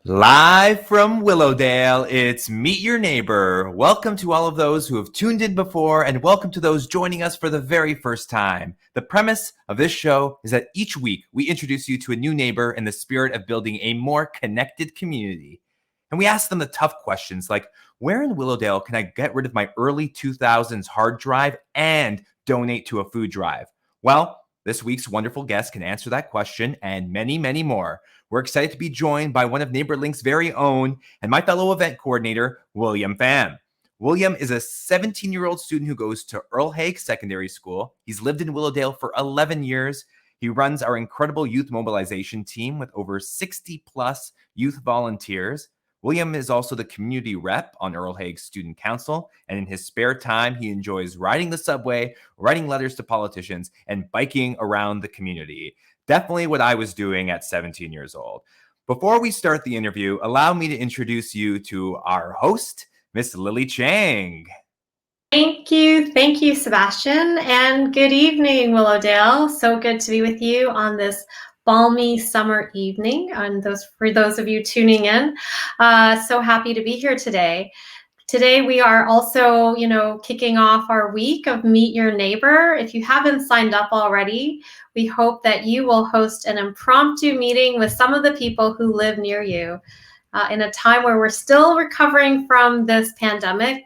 Live from Willowdale, it's Meet Your Neighbor. Welcome to all of those who have tuned in before, and welcome to those joining us for the very first time. The premise of this show is that each week we introduce you to a new neighbor in the spirit of building a more connected community. And we ask them the tough questions like, where in Willowdale can I get rid of my early 2000s hard drive and donate to a food drive? Well, this week's wonderful guest can answer that question and many, many more. We're excited to be joined by one of NeighbourLink's very own and my fellow event coordinator, William Pham. William is a 17-year-old student who goes to Earl Haig Secondary School. He's lived in Willowdale for 11 years. He runs our incredible Youth Mobilization Team with over 60 plus youth volunteers. William is also the community rep on Earl Haig Student Council, and in his spare time, he enjoys riding the subway, writing letters to politicians, and biking around the community. Definitely what I was doing at 17 years old. Before we start the interview, allow me to introduce you to our host, Miss Lily Chang. Thank you, Sebastian, and good evening, Willowdale. So good to be with you on this balmy summer evening. And for those of you tuning in, so happy to be here today. Today we are also, kicking off our week of Meet Your Neighbor. If you haven't signed up already, we hope that you will host an impromptu meeting with some of the people who live near you. In a time where we're still recovering from this pandemic,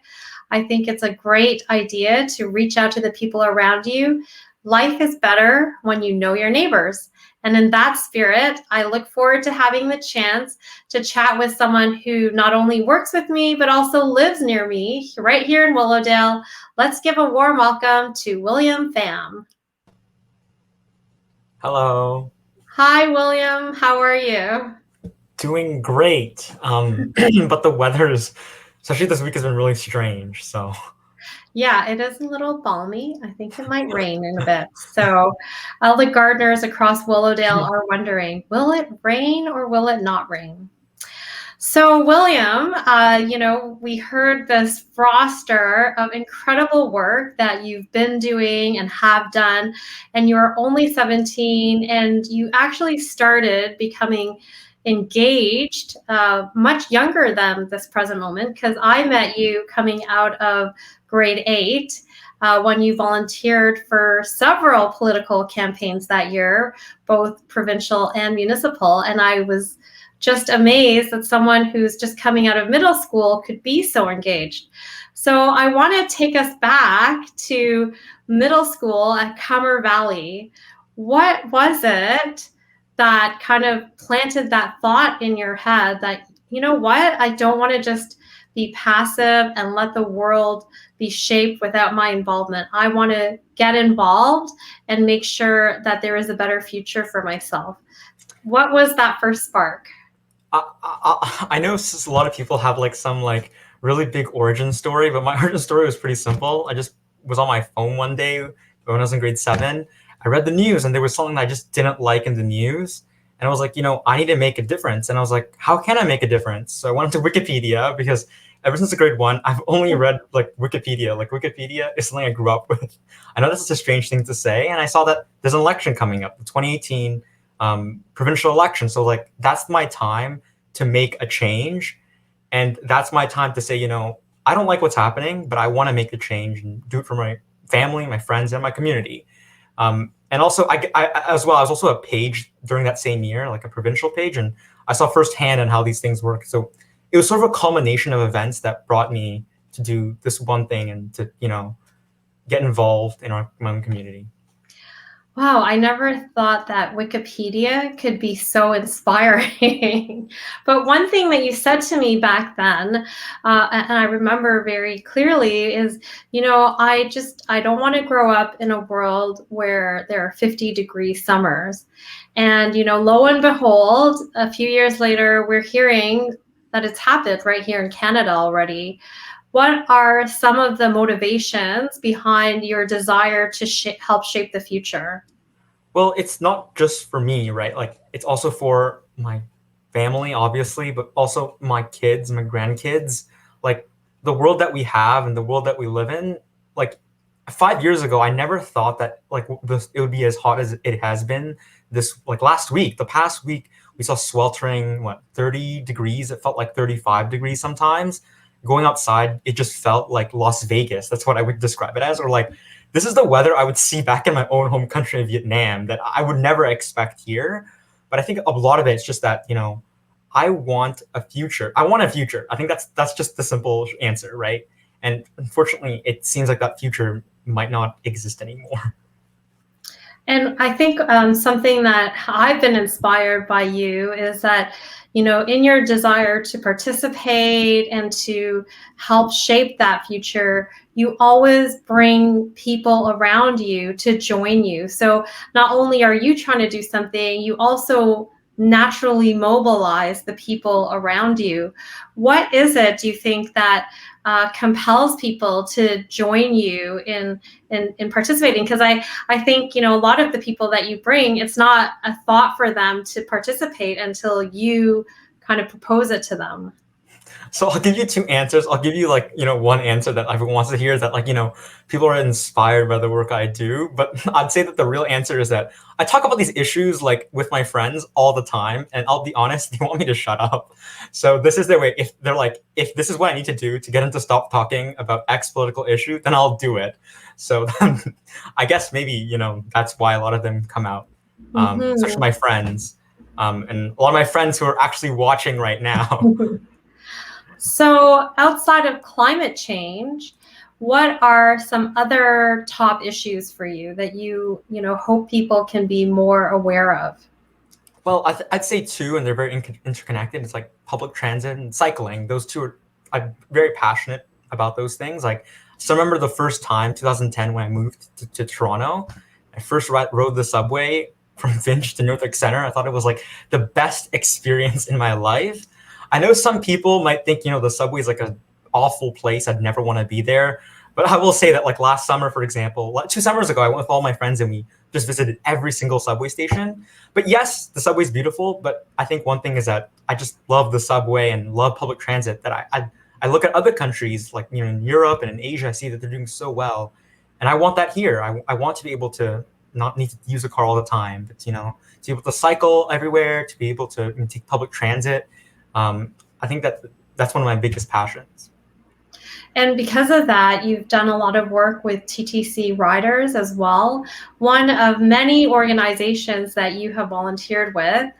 I think it's a great idea to reach out to the people around you. Life is better when you know your neighbors. And in that spirit, I look forward to having the chance to chat with someone who not only works with me, but also lives near me right here in Willowdale. Let's give a warm welcome to William Pham. Hello. Hi, William. How are you? Doing great. But the weather is, especially this week, has been really strange. So yeah, it is a little balmy. I think it might rain in a bit. So all the gardeners across Willowdale are wondering, will it rain or will it not rain? So William, we heard this roster of incredible work that you've been doing and have done, and you're only 17, and you actually started becoming engaged much younger than this present moment, because I met you coming out of grade 8 when you volunteered for several political campaigns that year, both provincial and municipal, and I was just amazed that someone who's just coming out of middle school could be so engaged. So I want to take us back to middle school at Comer Valley. What was it that kind of planted that thought in your head that, you know what, I don't want to just be passive and let the world be shaped without my involvement. I want to get involved and make sure that there is a better future for myself. What was that first spark? I know a lot of people have some really big origin story, but my origin story was pretty simple. I just was on my phone one day when I was in grade 7. I read the news and there was something that I just didn't like in the news. And I was like, I need to make a difference. And I was like, how can I make a difference? So I went to Wikipedia, because ever since grade 1, I've only read Wikipedia. Wikipedia is something I grew up with. I know this is a strange thing to say. And I saw that there's an election coming up, the 2018 provincial election. So that's my time to make a change. And that's my time to say, I don't like what's happening, but I want to make a change and do it for my family, my friends, and my community. And also, I was also a page during that same year, a provincial page, and I saw firsthand on how these things work. So it was sort of a culmination of events that brought me to do this one thing and to, get involved in my own community. Wow, I never thought that Wikipedia could be so inspiring. But one thing that you said to me back then, and I remember very clearly, is, I don't want to grow up in a world where there are 50-degree summers. And, lo and behold, a few years later, we're hearing that it's happened right here in Canada already. What are some of the motivations behind your desire to help shape the future? Well, it's not just for me, right? It's also for my family, obviously, but also my kids, my grandkids. The world that we have and the world that we live in, 5 years ago, I never thought that it would be as hot as it has been this last week. The past week, We saw sweltering, 30 degrees. It felt like 35 degrees sometimes. Going outside, it just felt like Las Vegas. That's what I would describe it as. Or like, this is the weather I would see back in my own home country of Vietnam that I would never expect here. But I think a lot of it is just that, I want a future. I want a future. I think that's just the simple answer, right? And unfortunately, it seems like that future might not exist anymore. And I think something that I've been inspired by you is that, in your desire to participate and to help shape that future, you always bring people around you to join you. So not only are you trying to do something, you also naturally mobilize the people around you. What is it, do you think, that compels people to join you in participating? Because I think, a lot of the people that you bring, it's not a thought for them to participate until you kind of propose it to them. So I'll give you two answers. I'll give you one answer that everyone wants to hear, is that people are inspired by the work I do. But I'd say that the real answer is that I talk about these issues with my friends all the time, and I'll be honest, they want me to shut up. So this is their way. If they're like, if this is what I need to do to get them to stop talking about X political issue, then I'll do it. So I guess maybe that's why a lot of them come out, especially my friends, and a lot of my friends who are actually watching right now. So outside of climate change, what are some other top issues for you that you hope people can be more aware of? Well, I'd say two, and they're very interconnected. It's like public transit and cycling. Those two I'm very passionate about those things. So I remember the first time, 2010, when I moved to Toronto, I first rode the subway from Finch to Northwick Center. I thought it was the best experience in my life. I know some people might think, the subway is an awful place. I'd never want to be there. But I will say that last summer, for example, 2 summers ago, I went with all my friends and we just visited every single subway station. But yes, the subway is beautiful. But I think one thing is that I just love the subway and love public transit, that I look at other countries in Europe and in Asia, I see that they're doing so well. And I want that here. I want to be able to not need to use a car all the time, but to be able to cycle everywhere, to be able to take public transit. I think that's one of my biggest passions. And because of that, you've done a lot of work with TTC riders as well. One of many organizations that you have volunteered with.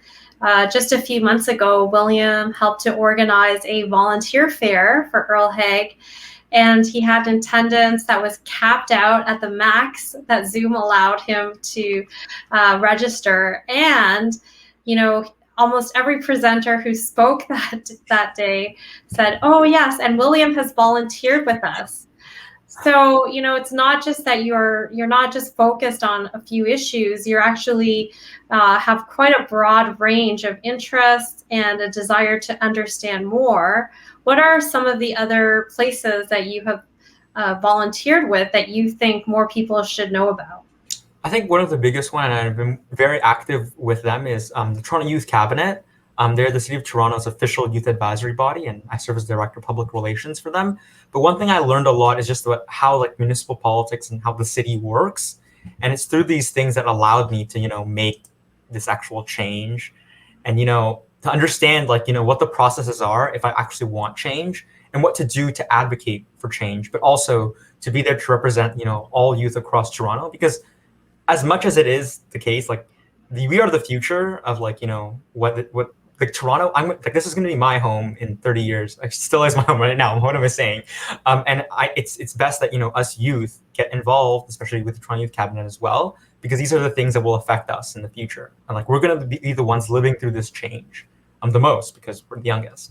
Just a few months ago, William helped to organize a volunteer fair for Earl Haig, and he had attendance that was capped out at the max that Zoom allowed him to register. And, almost every presenter who spoke that day said, "Oh yes, and William has volunteered with us." So it's not just that you're not just focused on a few issues. You're actually have quite a broad range of interests and a desire to understand more. What are some of the other places that you have volunteered with that you think more people should know about? I think one of the biggest one, and I've been very active with them, is the Toronto Youth Cabinet. They're the City of Toronto's official youth advisory body, and I serve as Director of Public Relations for them. But one thing I learned a lot is just about how municipal politics and how the city works. And it's through these things that allowed me to, make this actual change, and, to understand what the processes are if I actually want change, and what to do to advocate for change, but also to be there to represent, all youth across Toronto. Because as much as it is the case, we are the future of what Toronto. This is going to be my home in 30 years. It still is my home right now. What am I saying? And it's best that us youth get involved, especially with the Toronto Youth Cabinet as well, because these are the things that will affect us in the future. And we're going to be the ones living through this change the most, because we're the youngest.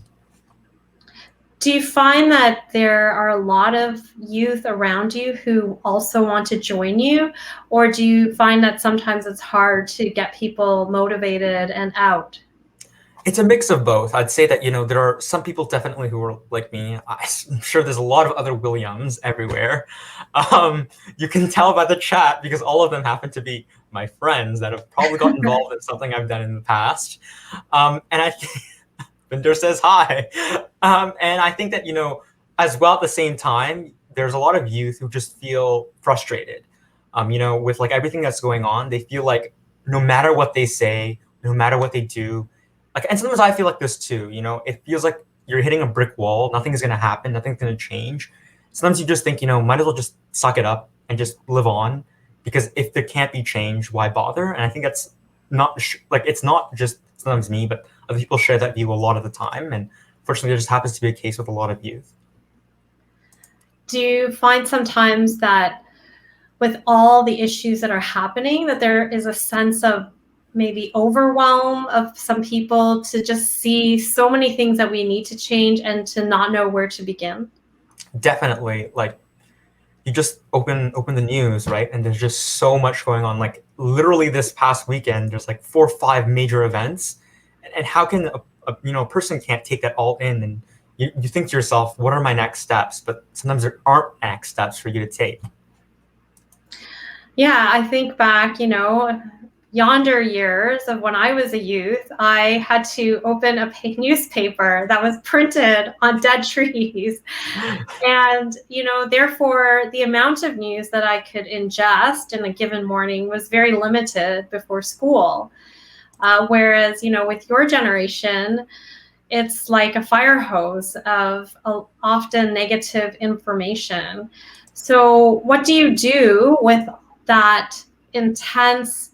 Do you find that there are a lot of youth around you who also want to join you? Or do you find that sometimes it's hard to get people motivated and out? It's a mix of both. I'd say that, there are some people definitely who are like me. I'm sure there's a lot of other Williams everywhere. You can tell by the chat, because all of them happen to be my friends that have probably got involved in something I've done in the past. And I Binder says hi. And I think that, as well, at the same time, there's a lot of youth who just feel frustrated, with everything that's going on. They feel like no matter what they say, no matter what they do, like, and sometimes I feel like this too, you know, it feels like you're hitting a brick wall. Nothing's going to happen. Nothing's going to change. Sometimes you just think, you know, might as well just suck it up and just live on, because if there can't be change, why bother? And I think that's not like, it's not just sometimes me, but other people share that view a lot of the time. And fortunately, there just happens to be a case with a lot of youth. Do you find sometimes that with all the issues that are happening, that there is a sense of maybe overwhelm of some people to just see so many things that we need to change and to not know where to begin? Definitely. Like, you just open the news, right? And there's just so much going on. Like, literally this past weekend, there's like 4 or 5 major events. And how can a person can't take that all in? And you think to yourself, what are my next steps? But sometimes there aren't next steps for you to take. Yeah, I think back, yonder years of when I was a youth, I had to open a newspaper that was printed on dead trees. And, therefore, the amount of news that I could ingest in a given morning was very limited before school. Whereas, with your generation, it's like a fire hose of often negative information. So what do you do with that intense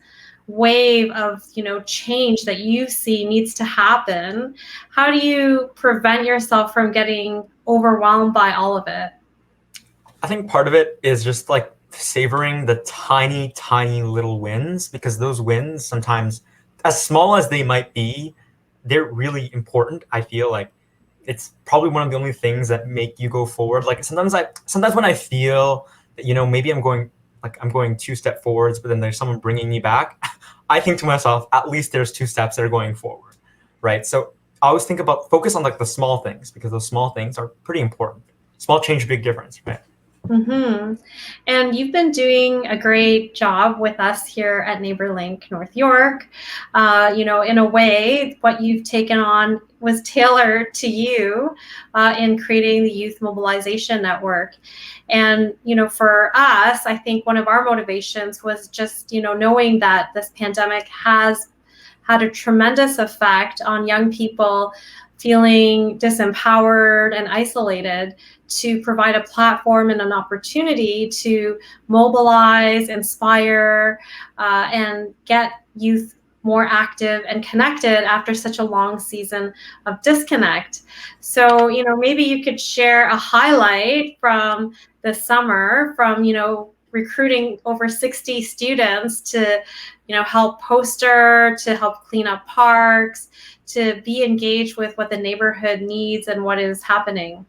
wave of change that you see needs to happen? How do you prevent yourself from getting overwhelmed by all of it? I think part of it is just like savoring the tiny, tiny little wins, because those wins, sometimes as small as they might be, they're really important. I feel like it's probably one of the only things that make you go forward. Like, sometimes when I feel that, maybe I'm going 2 steps forwards, but then there's someone bringing me back, I think to myself, at least there's 2 steps that are going forward, right? So I always focus on like the small things, because those small things are pretty important. Small change, big difference, right? Mm-hmm. And you've been doing a great job with us here at NeighbourLink North York. In a way, what you've taken on was tailored to you in creating the Youth Mobilization Network. And, for us, I think one of our motivations was just, knowing that this pandemic has had a tremendous effect on young people feeling disempowered and isolated, to provide a platform and an opportunity to mobilize, inspire, and get youth more active and connected after such a long season of disconnect. So, maybe you could share a highlight from the summer, from, recruiting over 60 students to, help poster, to help clean up parks, to be engaged with what the neighborhood needs and what is happening.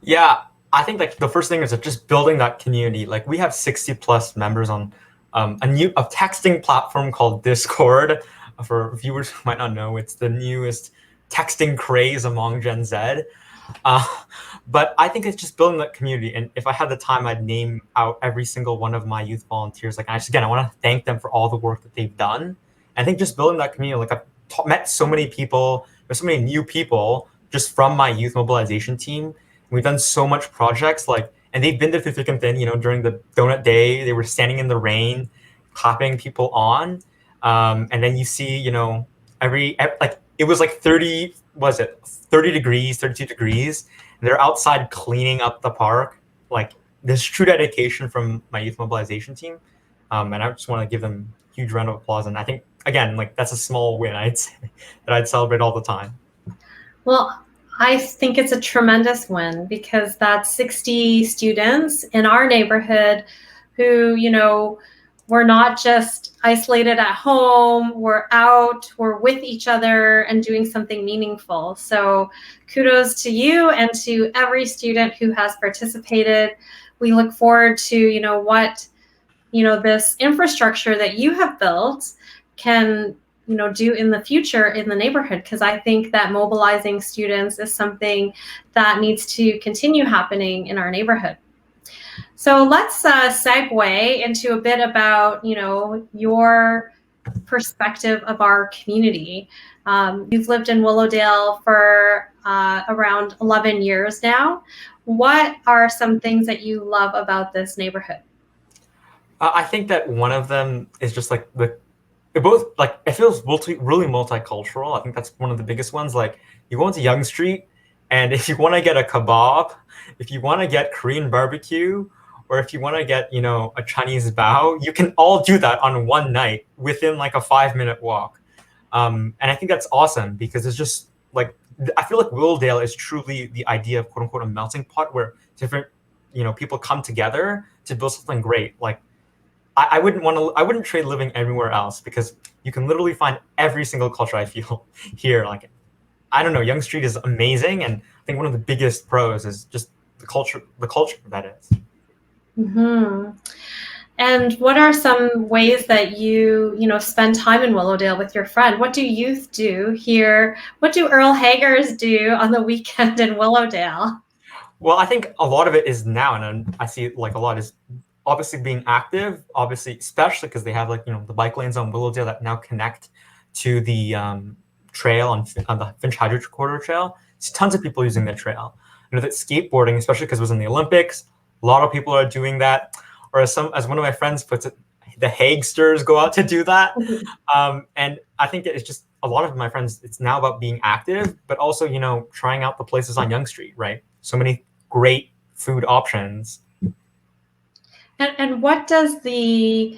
Yeah, I think like the first thing is just building that community. Like, we have 60 plus members on a texting platform called Discord. For viewers who might not know, it's the newest texting craze among Gen Z. But I think it's just building that community. And if I had the time, I'd name out every single one of my youth volunteers. Like, I want to thank them for all the work that they've done. And I think just building that community, like, I've met so many people, there's so many new people just from my youth mobilization team. We've done so much projects, and they've been there through thick and thin. During the donut day, they were standing in the rain, clapping people on. And then you see, it was like 30 degrees, 32 degrees. They're outside cleaning up the park. Like, there's true dedication from my youth mobilization team. And I just want to give them a huge round of applause. And I think, again, like, that's a small win, I'd say, that I'd celebrate all the time. Well, I think it's a tremendous win, because that's 60 students in our neighborhood who, we're not just isolated at home, we're out, we're with each other and doing something meaningful. So kudos to you and to every student who has participated. We look forward to, what, this infrastructure that you have built can do in the future in the neighborhood, because I think that mobilizing students is something that needs to continue happening in our neighborhood. So let's segue into a bit about your perspective of our community. You've lived in Willowdale for around 11 years now. What are some things that you love about this neighborhood? I think that one of them is just like it feels really multicultural. I think that's one of the biggest ones. Like you go into Yonge Street, and if you want to get a kebab, if you want to get Korean barbecue, or if you want to get a Chinese bao, you can all do that on one night within like a 5-minute walk. And I think that's awesome because it's just like I feel like Willowdale is truly the idea of quote unquote a melting pot where different people come together to build something great. Like I wouldn't trade living anywhere else because you can literally find every single culture I feel here. Like I don't know, Yonge Street is amazing, and I think one of the biggest pros is just the culture that is. Mm-hmm. And what are some ways that you spend time in Willowdale with your friend? What do youth do here? What do Earl Haggers do on the weekend in Willowdale? Well, I think a lot of it is now, and I see like a lot is obviously being active, obviously, especially because they have like, the bike lanes on Willowdale that now connect to the trail on the Finch Hydro Corridor Trail. There's tons of people using that trail. That skateboarding, especially because it was in the Olympics, a lot of people are doing that. Or as one of my friends puts it, the Hagsters go out to do that. And I think it's just a lot of my friends, it's now about being active, but also, trying out the places on Yonge Street, right? So many great food options. And what does the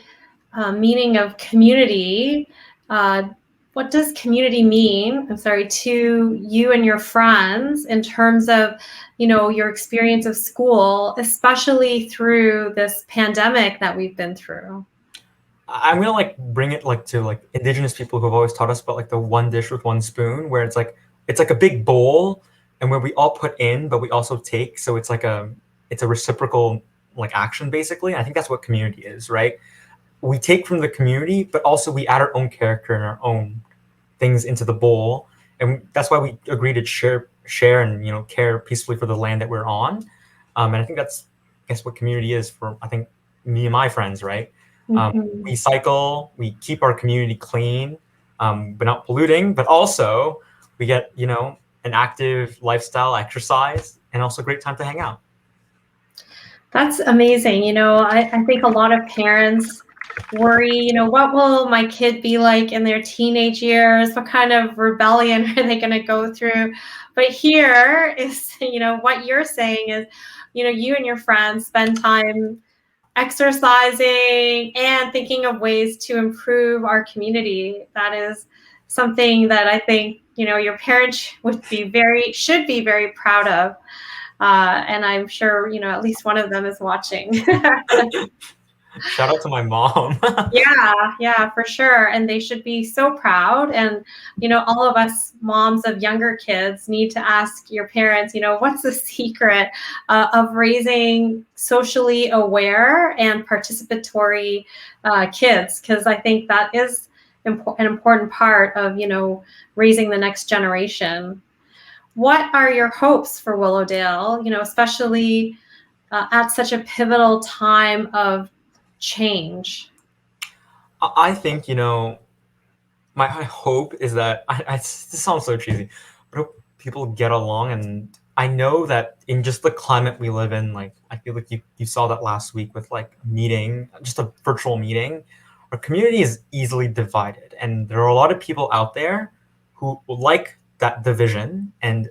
meaning of community, what does community mean, to you and your friends in terms of, your experience of school, especially through this pandemic that we've been through? I'm gonna like bring it like to like indigenous people who have always taught us about like the one dish with one spoon, where it's like a big bowl and where we all put in, but we also take. So it's a reciprocal like action basically. I think that's what community is, right? We take from the community, but also we add our own character and our own things into the bowl, and that's why we agree to share and care peacefully for the land that we're on. And I think that's what community is for I think me and my friends, right? Mm-hmm. We cycle, we keep our community clean, but not polluting, but also we get an active lifestyle, exercise, and also great time to hang out. That's amazing. I think a lot of parents worry, what will my kid be like in their teenage years? What kind of rebellion are they going to go through? But here is, what you're saying is, you and your friends spend time exercising and thinking of ways to improve our community. That is something that I think, your parents should be very proud of. And I'm sure, at least one of them is watching. Shout out to my mom. Yeah, for sure. And they should be so proud. And, all of us moms of younger kids need to ask your parents, what's the secret of raising socially aware and participatory kids? Because I think that is an important part of, raising the next generation. What are your hopes for Willowdale, especially at such a pivotal time of change? I think my hope is that this sounds so cheesy, but I hope people get along. And I know that in just the climate we live in, like I feel like you saw that last week with like just a virtual meeting. Our community is easily divided, and there are a lot of people out there who like that division and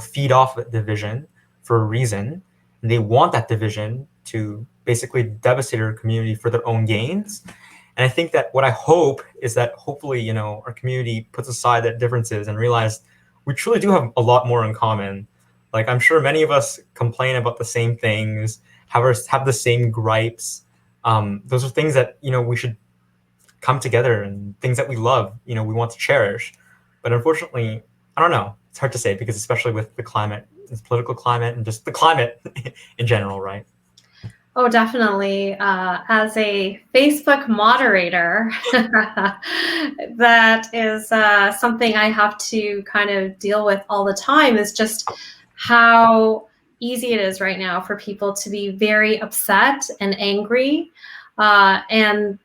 feed off that division for a reason, and they want that division to basically devastate our community for their own gains. And I think that what I hope is that hopefully, our community puts aside that differences and realize we truly do have a lot more in common. Like I'm sure many of us complain about the same things, have the same gripes. Those are things that, we should come together, and things that we love, we want to cherish. But unfortunately, I don't know. It's hard to say because especially with the climate, this political climate and just the climate in general, right? Oh, definitely. As a Facebook moderator, that is something I have to kind of deal with all the time, is just how easy it is right now for people to be very upset and angry, and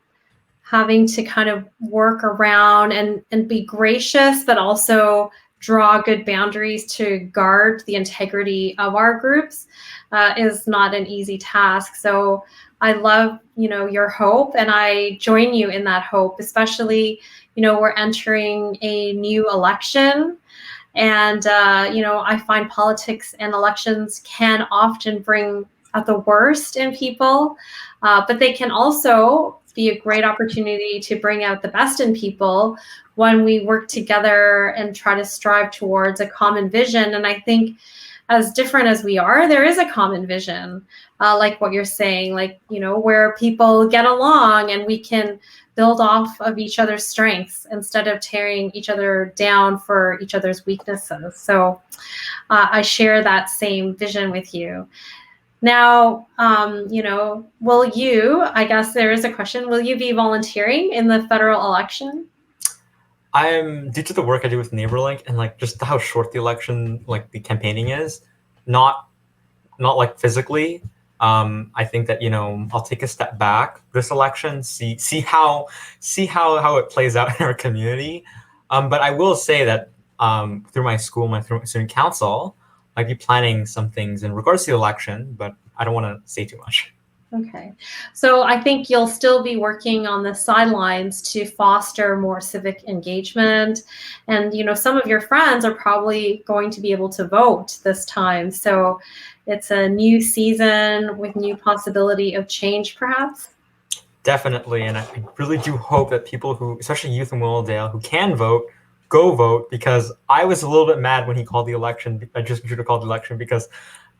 having to kind of work around and be gracious, but also draw good boundaries to guard the integrity of our groups is not an easy task. So I love, your hope, and I join you in that hope, especially, we're entering a new election. And, I find politics and elections can often bring out the worst in people, but they can also be a great opportunity to bring out the best in people when we work together and try to strive towards a common vision. And I think as different as we are, there is a common vision, like what you're saying, where people get along and we can build off of each other's strengths instead of tearing each other down for each other's weaknesses. So I share that same vision with you. Now, will you, I guess there is a question, will you be volunteering in the federal election? Due to the work I do with NeighbourLink and just how short the election, the campaigning is, not physically. I think that I'll take a step back this election, see how it plays out in our community. But I will say that through my school, my student council, I'd be planning some things in regards to the election, but I don't want to say too much. Okay. So I think you'll still be working on the sidelines to foster more civic engagement. And, some of your friends are probably going to be able to vote this time. So it's a new season with new possibility of change, perhaps? Definitely. And I really do hope that people who, especially youth in Willowdale, who can vote, go vote, because I was a little bit mad when he called the election. I just called the election because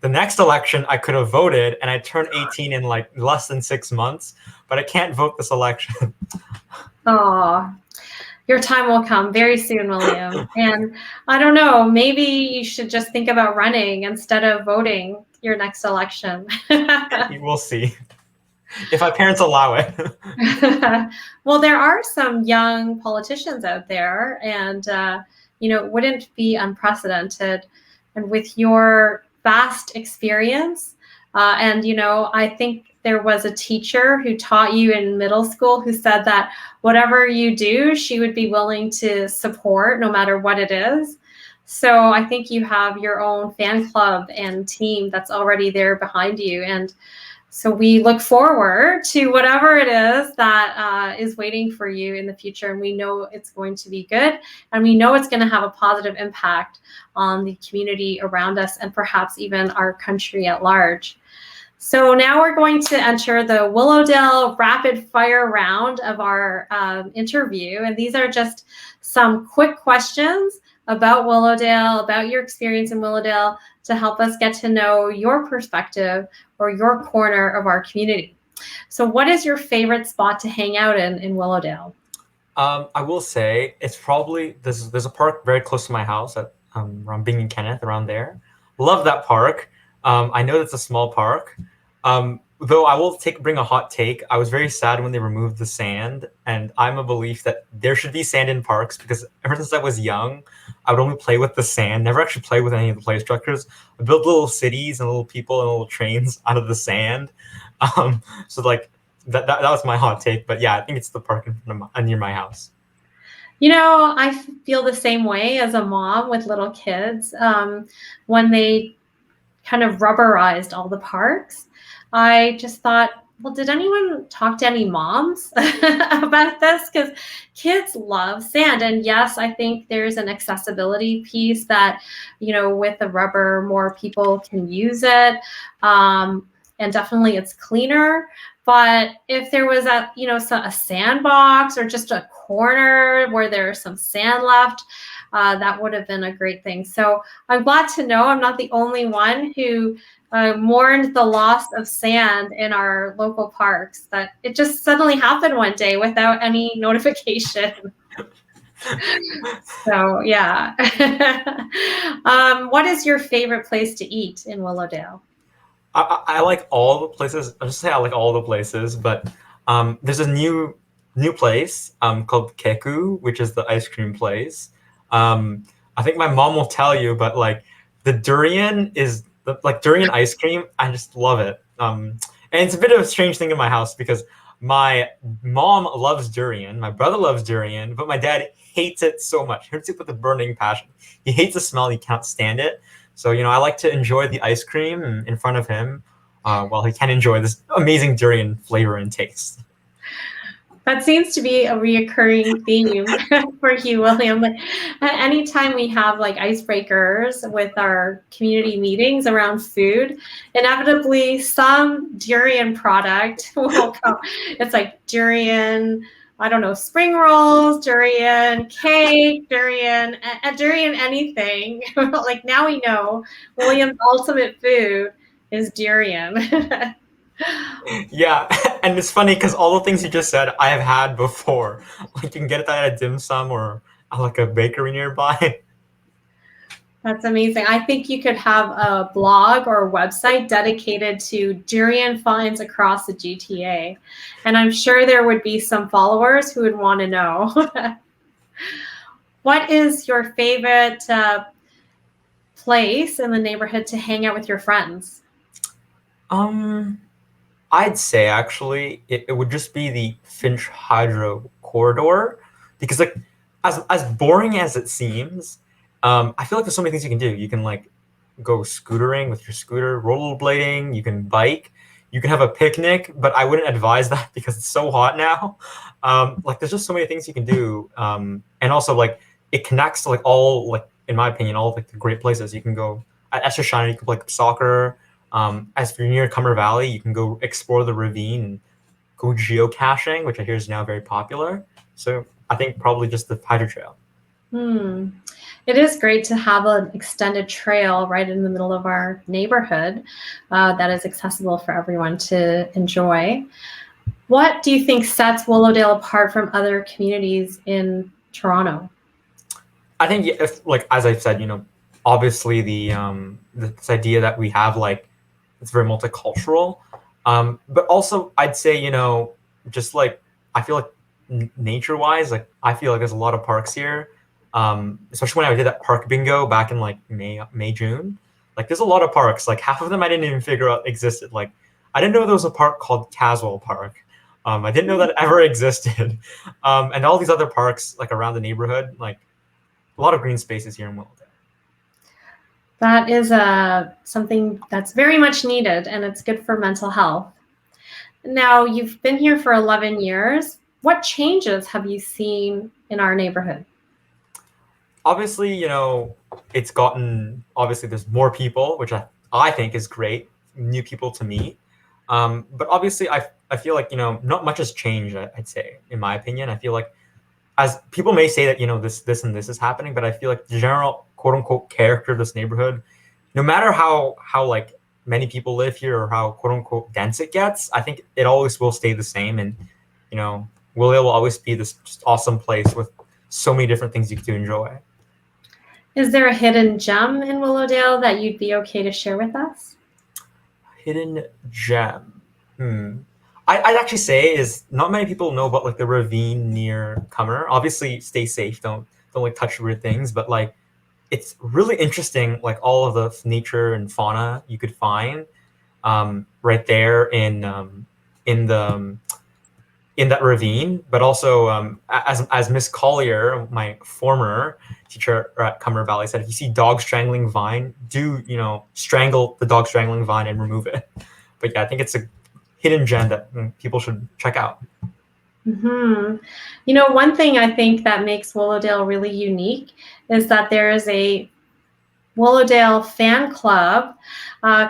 the next election I could have voted, and I turned 18 in less than 6 months, but I can't vote this election. Oh, your time will come very soon, William. And I don't know, maybe you should just think about running instead of voting your next election. We'll see. If my parents allow it. Well, there are some young politicians out there, and it wouldn't be unprecedented. And with your vast experience, and I think there was a teacher who taught you in middle school who said that whatever you do, she would be willing to support no matter what it is. So I think you have your own fan club and team that's already there behind you. And so we look forward to whatever it is that is waiting for you in the future. And we know it's going to be good. And we know it's going to have a positive impact on the community around us and perhaps even our country at large. So now we're going to enter the Willowdale rapid fire round of our interview. And these are just some quick questions about Willowdale, about your experience in Willowdale, to help us get to know your perspective or your corner of our community. So what is your favorite spot to hang out in Willowdale? I will say it's probably, there's a park very close to my house at around Bing and Kenneth, around there. Love that park. I know it's a small park. Though I will bring a hot take. I was very sad when they removed the sand, and I'm a belief that there should be sand in parks, because ever since I was young, I would only play with the sand, never actually play with any of the play structures. I built little cities and little people and little trains out of the sand. So that was my hot take. But yeah, I think it's the park near my house. I feel the same way as a mom with little kids. When they kind of rubberized all the parks, I just thought, well, did anyone talk to any moms about this? Because kids love sand. And yes, I think there's an accessibility piece that, with the rubber, more people can use it. And definitely it's cleaner. But if there was a sandbox or just a corner where there's some sand left, that would have been a great thing. So I'm glad to know I'm not the only one who mourned the loss of sand in our local parks, that it just suddenly happened one day without any notification. So yeah. What is your favorite place to eat in Willowdale? I like all the places. I'll just say I like all the places, but there's a new place called Keku, which is the ice cream place. I think my mom will tell you, but the durian is durian ice cream. I just love it. And it's a bit of a strange thing in my house because My mom loves durian. My brother loves durian, but my dad hates it so much. He hates it with a burning passion. He hates the smell. He can't stand it. So, I like to enjoy the ice cream in front of him while he can enjoy this amazing durian flavor and taste. That seems to be a reoccurring theme for you, William. Like, anytime we have like icebreakers with our community meetings around food, inevitably some durian product will come. It's like durian, I don't know, spring rolls, durian cake, durian anything. Like now we know William's ultimate food is durian. Yeah, and it's funny because all the things you just said I have had before. Like you can get that at a dim sum or at like a bakery nearby. That's amazing. I think you could have a blog or a website dedicated to durian finds across the GTA. And I'm sure there would be some followers who would want to know. What is your favorite place in the neighborhood to hang out with your friends? I'd say actually it would just be the Finch Hydro corridor because like as boring as it seems, I feel like there's so many things you can do. You can like go scootering with your scooter, rollerblading, you can bike, you can have a picnic, but I wouldn't advise that because it's so hot now. Like there's just so many things you can do. And also like it connects to like all like in my opinion, all of like the great places. You can go at Esther Shiner, you can play soccer. As for near Cumber Valley, you can go explore the ravine and go geocaching, which I hear is now very popular. So I think probably just the Hydro Trail. It is great to have an extended trail right in the middle of our neighborhood that is accessible for everyone to enjoy. What do you think sets Willowdale apart from other communities in Toronto? I think if like as I've said, obviously this idea that we have like it's very multicultural, but also I'd say just like I feel like nature-wise, like I feel like there's a lot of parks here, especially when I did that park bingo back in like May June. Like there's a lot of parks. Like half of them I didn't even figure out existed. Like I didn't know there was a park called Caswell Park. I didn't know that it ever existed, and all these other parks like around the neighborhood, like a lot of green spaces here in Willowdale. That is something that's very much needed, and it's good for mental health. Now, you've been here for 11 years. What changes have you seen in our neighborhood? Obviously, it's gotten, obviously there's more people, which I think is great, new people to meet. But obviously, I feel like, not much has changed, I'd say, in my opinion. I feel like as people may say that, this and this is happening, but I feel like the general quote unquote character of this neighborhood, no matter how like many people live here or how quote unquote dense it gets, I think it always will stay the same. And, Willowdale will always be this just awesome place with so many different things you get to enjoy. Is there a hidden gem in Willowdale that you'd be okay to share with us? Hidden gem. I'd actually say is not many people know about like the ravine near Cummer. Obviously, stay safe. Don't like touch weird things. But like, it's really interesting. Like all of the nature and fauna you could find right there in that ravine. But also, as Miss Collier, my former teacher at Cumber Valley, said, if you see dog strangling vine, do strangle the dog strangling vine and remove it. But yeah, I think it's a hidden gem that people should check out. One thing I think that makes Willowdale really unique is that there is a Willowdale fan club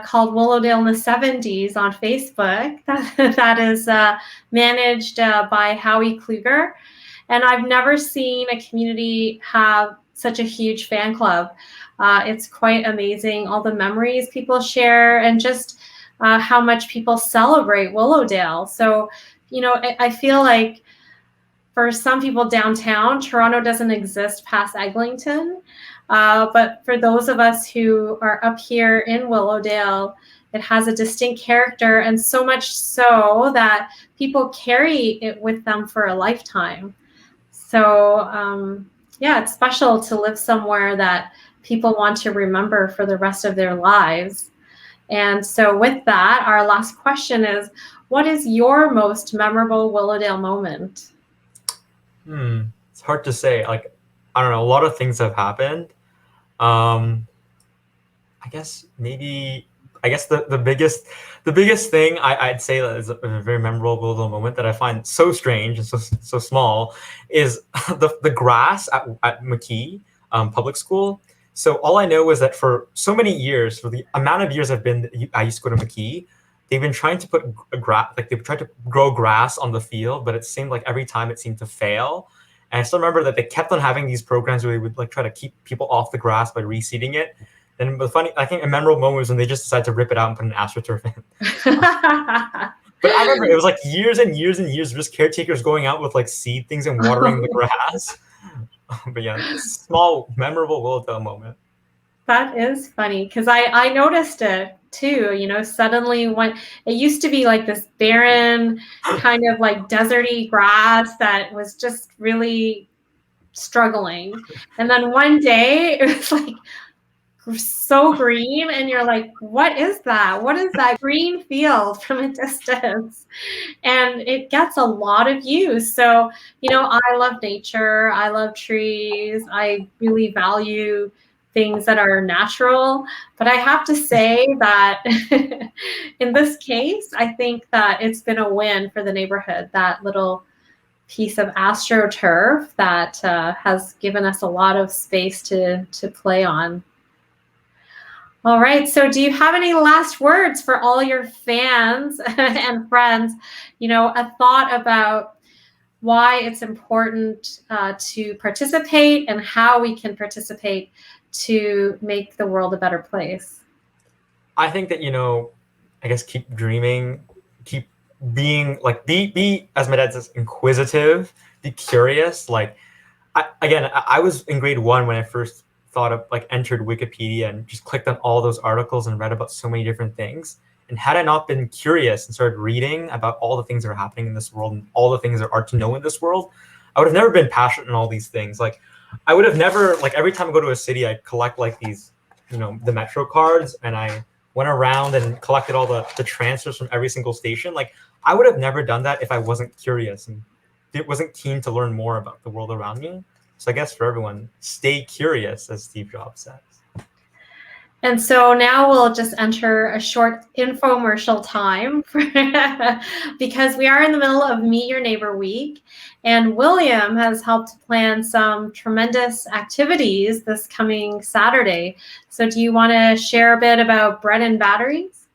called Willowdale in the 70s on Facebook that is managed by Howie Kluger. And I've never seen a community have such a huge fan club. It's quite amazing, all the memories people share and just how much people celebrate Willowdale. So, I feel like for some people downtown, Toronto doesn't exist past Eglinton. But for those of us who are up here in Willowdale, it has a distinct character, and so much so that people carry it with them for a lifetime. So, it's special to live somewhere that people want to remember for the rest of their lives. And so with that, our last question is, what is your most memorable Willowdale moment? It's hard to say. Like, I don't know. A lot of things have happened. I guess maybe. I guess the biggest thing I'd say that is a very memorable little moment that I find so strange and so small is the grass at McKee public school. So all I know is that for so many years, for the amount of years I used to go to McKee, they've been trying to put they've tried to grow grass on the field, but it seemed like every time it seemed to fail. And I still remember that they kept on having these programs where they would like try to keep people off the grass by reseeding it. And the funny, I think a memorable moment was when they just decided to rip it out and put an AstroTurf in. But I remember it was like years and years and years of just caretakers going out with like seed things and watering the grass. But yeah, small, memorable Willowdale moment. That is funny because I noticed it too. Suddenly when it used to be like this barren kind of like deserty grass that was just really struggling. And then one day it was like so green, and you're like, what is that? What is that green field from a distance? And it gets a lot of use. So, I love nature. I love trees. I really value things that are natural. But I have to say that in this case, I think that it's been a win for the neighborhood, that little piece of AstroTurf that has given us a lot of space to play on. All right. So do you have any last words for all your fans and friends? A thought about why it's important to participate and how we can participate to make the world a better place. I think that, I guess keep dreaming, keep being like, be as my dad says, inquisitive, be curious. Like, I was in grade 1 when I first thought of entered Wikipedia and just clicked on all those articles and read about so many different things. And had I not been curious and started reading about all the things that are happening in this world and all the things there are to know in this world, I would have never been passionate in all these things. Like, I would have never, every time I go to a city, I collect these, the Metro cards, and I went around and collected all the transfers from every single station. Like, I would have never done that if I wasn't curious and wasn't keen to learn more about the world around me. So I guess for everyone, stay curious, as Steve Jobs says. And so now we'll just enter a short infomercial time because we are in the middle of Meet Your Neighbor Week, and William has helped plan some tremendous activities this coming Saturday. So do you want to share a bit about Bread and Batteries?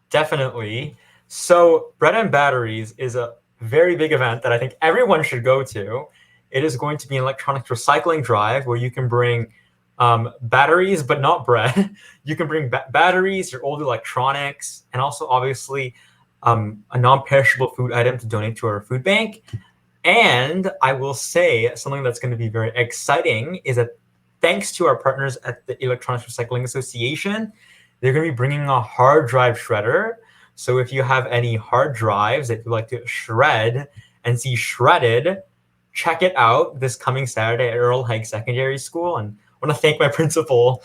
Definitely. So Bread and Batteries is a very big event that I think everyone should go to. It is going to be an electronics recycling drive where you can bring batteries, but not bread. You can bring batteries, your old electronics, and also obviously a non-perishable food item to donate to our food bank. And I will say something that's going to be very exciting is that thanks to our partners at the Electronics Recycling Association, they're going to be bringing a hard drive shredder. So if you have any hard drives that you'd like to shred and see shredded, check it out this coming Saturday at Earl Haig Secondary School. And I want to thank my principal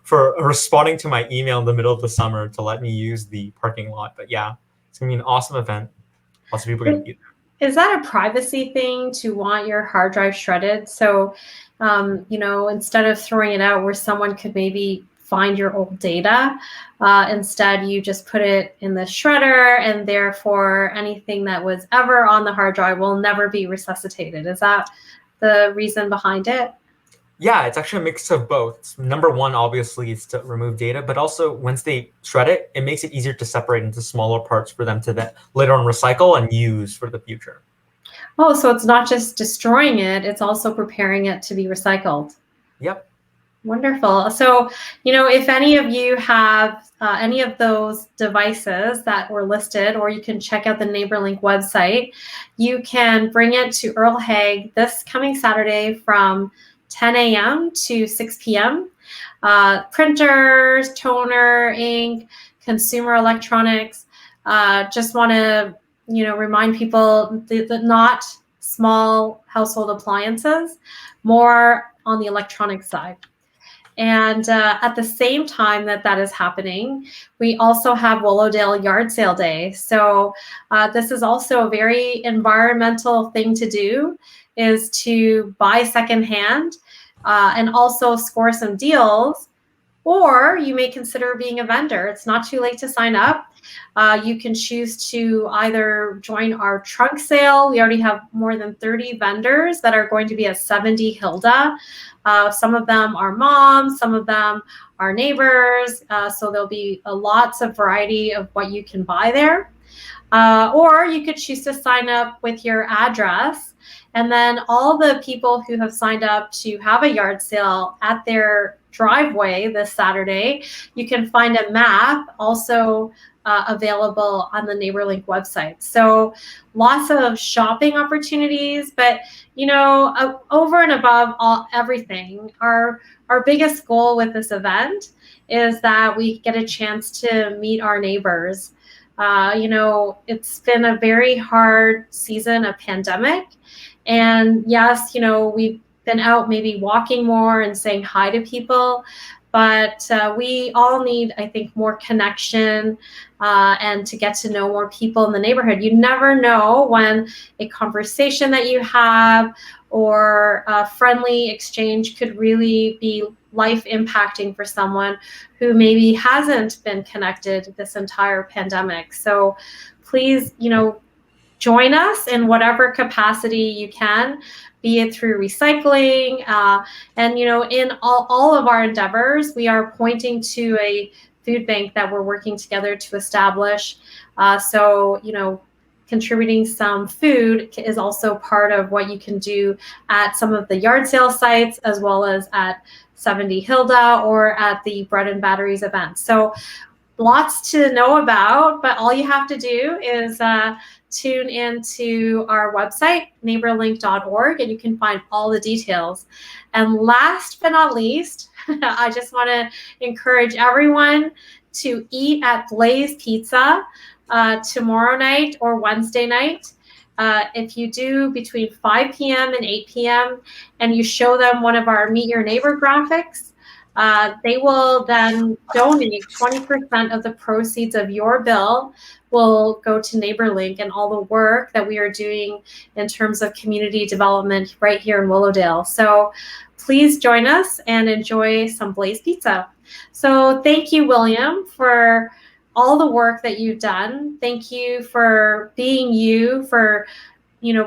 for responding to my email in the middle of the summer to let me use the parking lot. But yeah, it's going to be an awesome event. Lots of people are going to be there. Is that a privacy thing to want your hard drive shredded? So, instead of throwing it out where someone could maybe find your old data, instead you just put it in the shredder, and therefore anything that was ever on the hard drive will never be resuscitated. Is that the reason behind it? Yeah, it's actually a mix of both. Number one, obviously, is to remove data, but also once they shred it, it makes it easier to separate into smaller parts for them to then later on recycle and use for the future. Oh, so it's not just destroying it, it's also preparing it to be recycled. Yep. Wonderful. So, if any of you have any of those devices that were listed, or you can check out the NeighbourLink website, you can bring it to Earl Haig this coming Saturday from 10 a.m. to 6 p.m. Printers, toner, ink, consumer electronics. Just want to, remind people that not small household appliances, more on the electronic side. And at the same time that is happening, we also have Willowdale Yard Sale Day. So this is also a very environmental thing to do, is to buy secondhand and also score some deals. Or you may consider being a vendor. It's not too late to sign up. You can choose to either join our trunk sale. We already have more than 30 vendors that are going to be at 70 Hilda. Some of them are moms, some of them are neighbors. So there'll be lots of variety of what you can buy there. Or you could choose to sign up with your address. And then all the people who have signed up to have a yard sale at their driveway this Saturday, you can find a map also available on the NeighbourLink website. So lots of shopping opportunities, but over and above everything, our biggest goal with this event is that we get a chance to meet our neighbors. It's been a very hard season, a pandemic. And yes, we've been out maybe walking more and saying hi to people, but we all need, I think, more connection and to get to know more people in the neighborhood. You never know when a conversation that you have or a friendly exchange could really be life impacting for someone who maybe hasn't been connected this entire pandemic. So please, join us in whatever capacity you can, be it through recycling. And, in all of our endeavors, we are pointing to a food bank that we're working together to establish. So, contributing some food is also part of what you can do at some of the yard sale sites, as well as at 70 Hilda or at the Bread and Batteries event. So lots to know about, but all you have to do is tune into our website, neighborlink.org, and you can find all the details. And last but not least, I just want to encourage everyone to eat at Blaze Pizza tomorrow night or Wednesday night. If you do between 5 p.m. and 8 p.m. and you show them one of our Meet Your Neighbor graphics, they will then donate 20% of the proceeds of your bill will go to NeighbourLink and all the work that we are doing in terms of community development right here in Willowdale. So please join us and enjoy some Blaze Pizza. So thank you, William, for all the work that you've done. Thank you for being you, for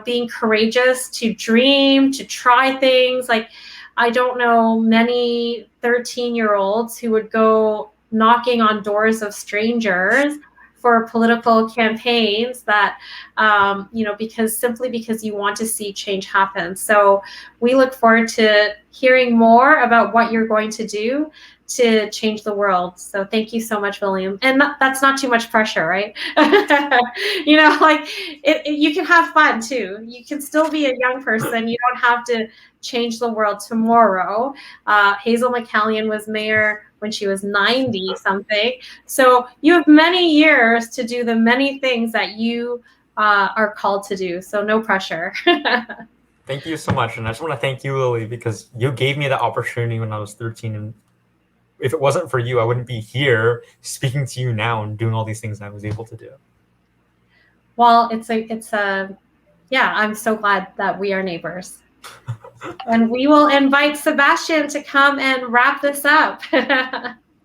being courageous to dream, to try things. Like, I don't know many 13-year-olds who would go knocking on doors of strangers for political campaigns that, because you want to see change happen. So we look forward to hearing more about what you're going to do to change the world. So thank you so much, William. And that's not too much pressure, right? You can have fun too. You can still be a young person. You don't have to change the world tomorrow. Hazel McCallion was mayor when she was 90 something. So you have many years to do the many things that you are called to do. So no pressure. Thank you so much. And I just want to thank you, Lily, because you gave me the opportunity when I was 13. And if it wasn't for you, I wouldn't be here speaking to you now and doing all these things I was able to do. Well, I'm so glad that we are neighbors. And we will invite Sebastian to come and wrap this up.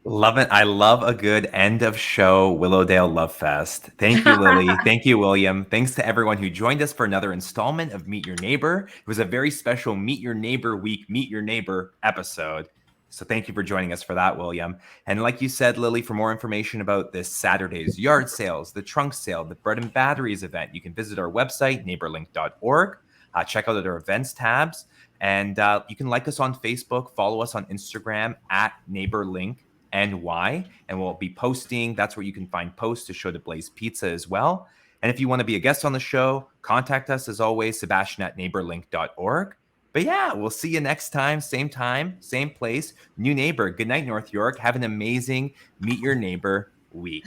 Love it. I love a good end of show Willowdale Love Fest. Thank you, Lily. Thank you, William. Thanks to everyone who joined us for another installment of Meet Your Neighbor. It was a very special Meet Your Neighbor Week, Meet Your Neighbor episode. So thank you for joining us for that, William. And like you said, Lily, for more information about this Saturday's yard sales, the trunk sale, the Bread and Batteries event, you can visit our website, neighborlink.org. Check out our events tabs. And you can like us on Facebook, follow us on Instagram at NeighbourLink. NY, and we'll be posting. That's where you can find posts to show the Blaze Pizza as well. And if you want to be a guest on the show, contact us as always, Sebastian at neighborlink.org. But yeah, we'll see you next time, same place, new neighbor. Good night, North York. Have an amazing Meet Your Neighbor week.